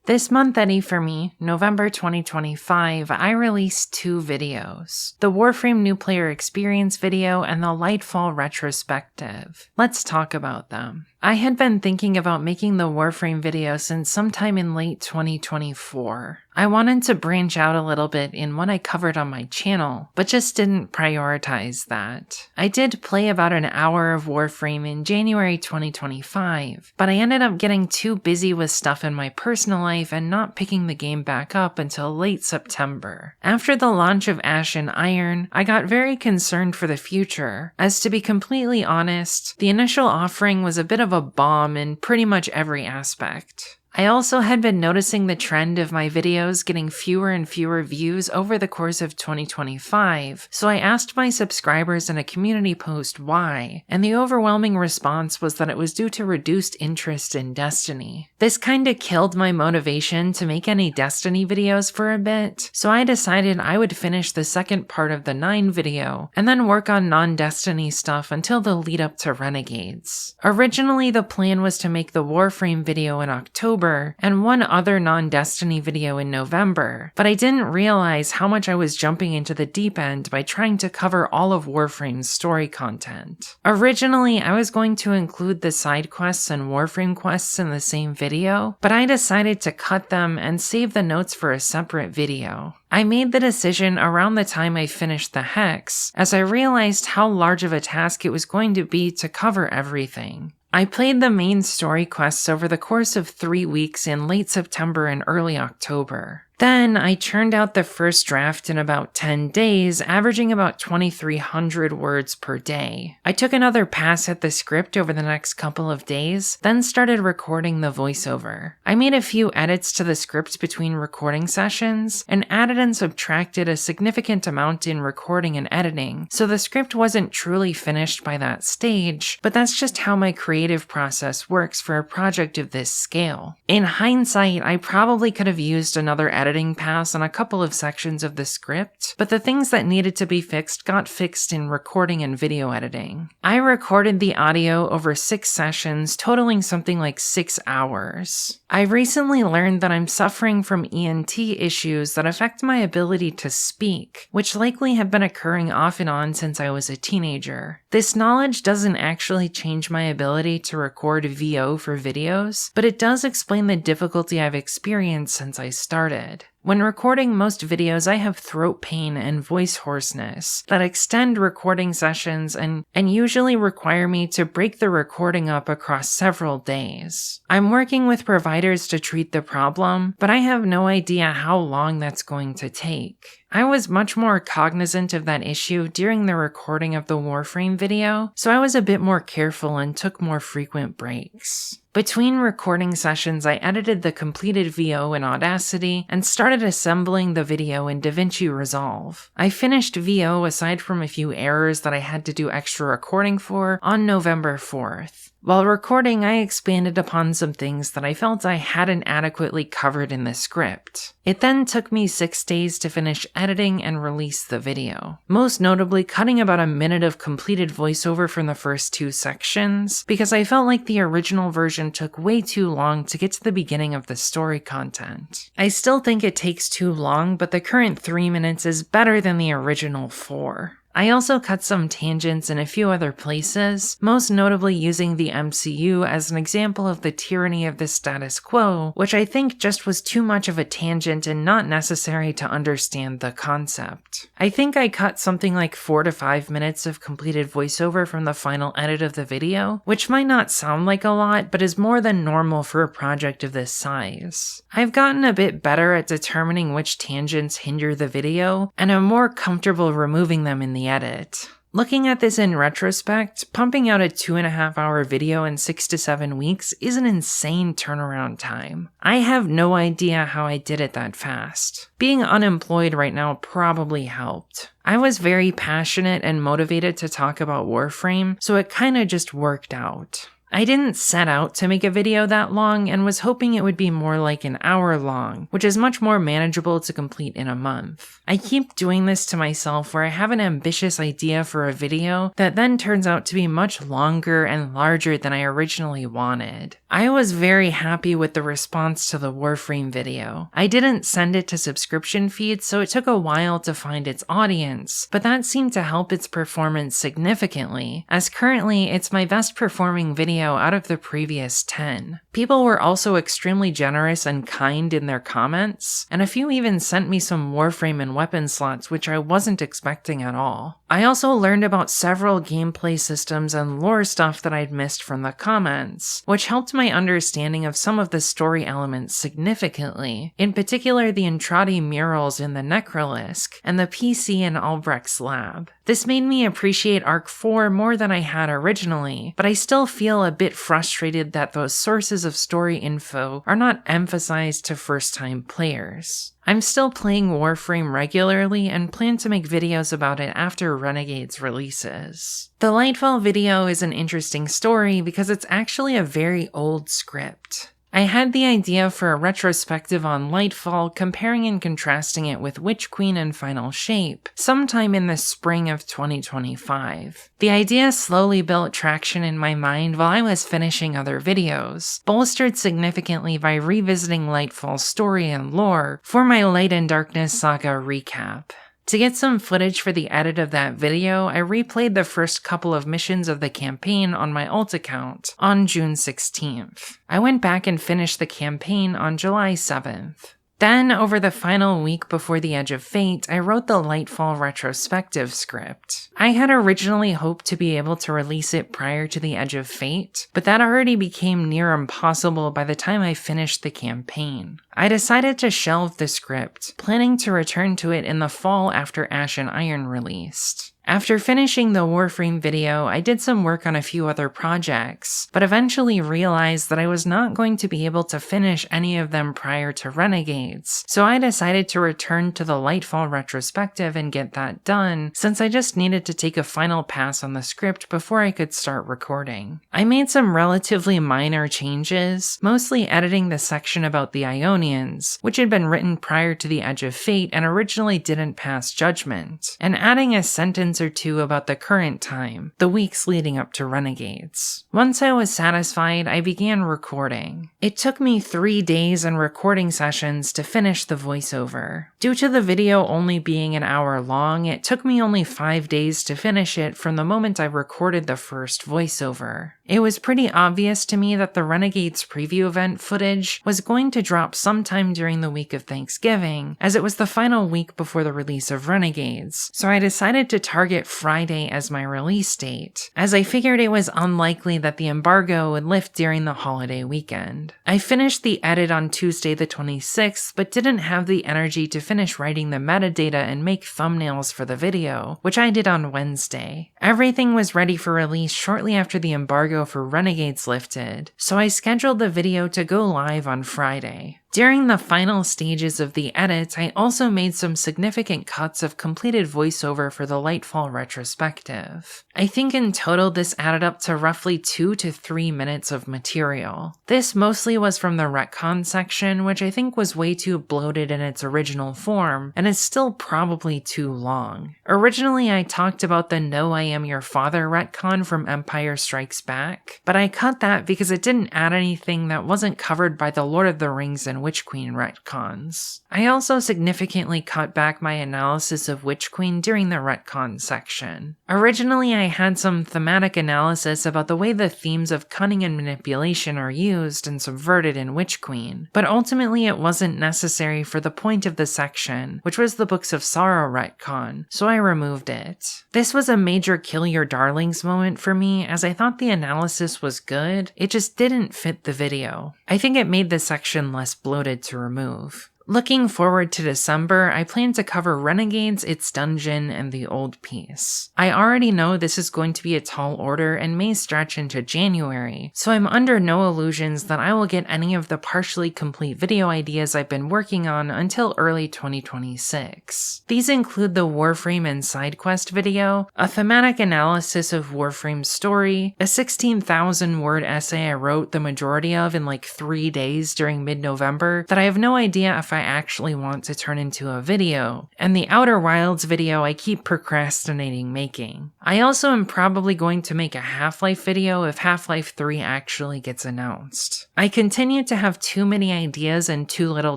This month at eforme, November 2025, I released 2 videos, the Warframe New Player Experience video and the Lightfall retrospective. Let's talk about them. I had been thinking about making the Warframe video since sometime in late 2024. I wanted to branch out a little bit in what I covered on my channel, but just didn't prioritize that. I did play about an hour of Warframe in January 2025, but I ended up getting too busy with stuff in my personal life and not picking the game back up until late September. After the launch of Ash and Iron, I got very concerned for the future, as to be completely honest, the initial offering was a bit of a bomb in pretty much every aspect. I also had been noticing the trend of my videos getting fewer and fewer views over the course of 2025, so I asked my subscribers in a community post why, and the overwhelming response was that it was due to reduced interest in Destiny. This kinda killed my motivation to make any Destiny videos for a bit, so I decided I would finish the second part of the 9 video, and then work on non-Destiny stuff until the lead up to Renegades. Originally, the plan was to make the Warframe video in October, and one other non-Destiny video in November, but I didn't realize how much I was jumping into the deep end by trying to cover all of Warframe's story content. Originally, I was going to include the side quests and Warframe quests in the same video, but I decided to cut them and save the notes for a separate video. I made the decision around the time I finished the Hex, as I realized how large of a task it was going to be to cover everything. I played the main story quests over the course of 3 weeks in late September and early October. Then, I churned out the first draft in about 10 days, averaging about 2,300 words per day. I took another pass at the script over the next couple of days, then started recording the voiceover. I made a few edits to the script between recording sessions, and added and subtracted a significant amount in recording and editing, so the script wasn't truly finished by that stage, but that's just how my creative process works for a project of this scale. In hindsight, I probably could have used another editing pass on a couple of sections of the script, but the things that needed to be fixed got fixed in recording and video editing. I recorded the audio over 6 sessions, totaling something like 6 hours. I recently learned that I'm suffering from ENT issues that affect my ability to speak, which likely have been occurring off and on since I was a teenager. This knowledge doesn't actually change my ability to record VO for videos, but it does explain the difficulty I've experienced since I started. When recording most videos, I have throat pain and voice hoarseness that extend recording sessions and usually require me to break the recording up across several days. I'm working with providers to treat the problem, but I have no idea how long that's going to take. I was much more cognizant of that issue during the recording of the Warframe video, so I was a bit more careful and took more frequent breaks. Between recording sessions, I edited the completed VO in Audacity and started assembling the video in DaVinci Resolve. I finished VO aside from a few errors that I had to do extra recording for on November 4th. While recording, I expanded upon some things that I felt I hadn't adequately covered in the script. It then took me 6 days to finish editing and release the video, most notably cutting about a minute of completed voiceover from the first 2 sections, because I felt like the original version took way too long to get to the beginning of the story content. I still think it takes too long, but the current 3 minutes is better than the original 4. I also cut some tangents in a few other places, most notably using the MCU as an example of the tyranny of the status quo, which I think just was too much of a tangent and not necessary to understand the concept. I think I cut something like 4 to 5 minutes of completed voiceover from the final edit of the video, which might not sound like a lot, but is more than normal for a project of this size. I've gotten a bit better at determining which tangents hinder the video, and I'm more comfortable removing them in the edit. Looking at this in retrospect, pumping out a 2.5-hour video in 6 to 7 weeks is an insane turnaround time. I have no idea how I did it that fast. Being unemployed right now probably helped. I was very passionate and motivated to talk about Warframe, so it kinda just worked out. I didn't set out to make a video that long and was hoping it would be more like an hour long, which is much more manageable to complete in a month. I keep doing this to myself where I have an ambitious idea for a video that then turns out to be much longer and larger than I originally wanted. I was very happy with the response to the Warframe video. I didn't send it to subscription feeds, so it took a while to find its audience, but that seemed to help its performance significantly, as currently it's my best performing video out of the previous 10. People were also extremely generous and kind in their comments, and a few even sent me some Warframe and weapon slots which I wasn't expecting at all. I also learned about several gameplay systems and lore stuff that I'd missed from the comments, which helped my understanding of some of the story elements significantly, in particular the Entrati murals in the Necrolisk and the PC in Albrecht's lab. This made me appreciate Arc 4 more than I had originally, but I still feel a bit frustrated that those sources of story info are not emphasized to first-time players. I'm still playing Warframe regularly and plan to make videos about it after Renegade's releases. The Lightfall video is an interesting story because it's actually a very old script. I had the idea for a retrospective on Lightfall, comparing and contrasting it with Witch Queen and Final Shape, sometime in the spring of 2025. The idea slowly built traction in my mind while I was finishing other videos, bolstered significantly by revisiting Lightfall's story and lore for my Light and Darkness saga recap. To get some footage for the edit of that video, I replayed the first couple of missions of the campaign on my alt account on June 16th. I went back and finished the campaign on July 7th. Then, over the final week before the Edge of Fate, I wrote the Lightfall retrospective script. I had originally hoped to be able to release it prior to the Edge of Fate, but that already became near impossible by the time I finished the campaign. I decided to shelve the script, planning to return to it in the fall after Ash and Iron released. After finishing the Warframe video, I did some work on a few other projects, but eventually realized that I was not going to be able to finish any of them prior to Renegades, so I decided to return to the Lightfall retrospective and get that done, since I just needed to take a final pass on the script before I could start recording. I made some relatively minor changes, mostly editing the section about the Ionians, which had been written prior to the Edge of Fate and originally didn't pass judgment, and adding a sentence or two about the current time, the weeks leading up to Renegades. Once I was satisfied, I began recording. It took me 3 days and recording sessions to finish the voiceover. Due to the video only being an hour long, it took me only 5 days to finish it from the moment I recorded the first voiceover. It was pretty obvious to me that the Renegades preview event footage was going to drop sometime during the week of Thanksgiving, as it was the final week before the release of Renegades, so I decided to target Friday as my release date, as I figured it was unlikely that the embargo would lift during the holiday weekend. I finished the edit on Tuesday the 26th, but didn't have the energy to finish writing the metadata and make thumbnails for the video, which I did on Wednesday. Everything was ready for release shortly after the embargo for Renegades lifted, so I scheduled the video to go live on Friday. During the final stages of the edit, I also made some significant cuts of completed voiceover for the Lightfall retrospective. I think in total this added up to roughly 2 to 3 minutes of material. This mostly was from the retcon section, which I think was way too bloated in its original form, and is still probably too long. Originally I talked about the No I Am Your Father retcon from Empire Strikes Back, but I cut that because it didn't add anything that wasn't covered by the Lord of the Rings and Witch Queen retcons. I also significantly cut back my analysis of Witch Queen during the retcon section. Originally, I had some thematic analysis about the way the themes of cunning and manipulation are used and subverted in Witch Queen, but ultimately it wasn't necessary for the point of the section, which was the Books of Sorrow retcon, so I removed it. This was a major kill your darlings moment for me, as I thought the analysis was good, it just didn't fit the video. I think it made the section less bloated to remove. Looking forward to December, I plan to cover Renegades, its dungeon, and the old piece. I already know this is going to be a tall order and may stretch into January, so I'm under no illusions that I will get any of the partially complete video ideas I've been working on until early 2026. These include the Warframe and side quest video, a thematic analysis of Warframe's story, a 16,000 word essay I wrote the majority of in like 3 days during mid-November that I have no idea if I actually want to turn into a video, and the Outer Wilds video I keep procrastinating making. I also am probably going to make a Half-Life video if Half-Life 3 actually gets announced. I continue to have too many ideas and too little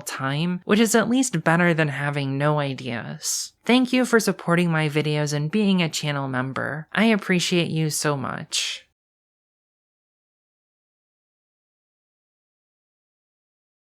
time, which is at least better than having no ideas. Thank you for supporting my videos and being a channel member. I appreciate you so much.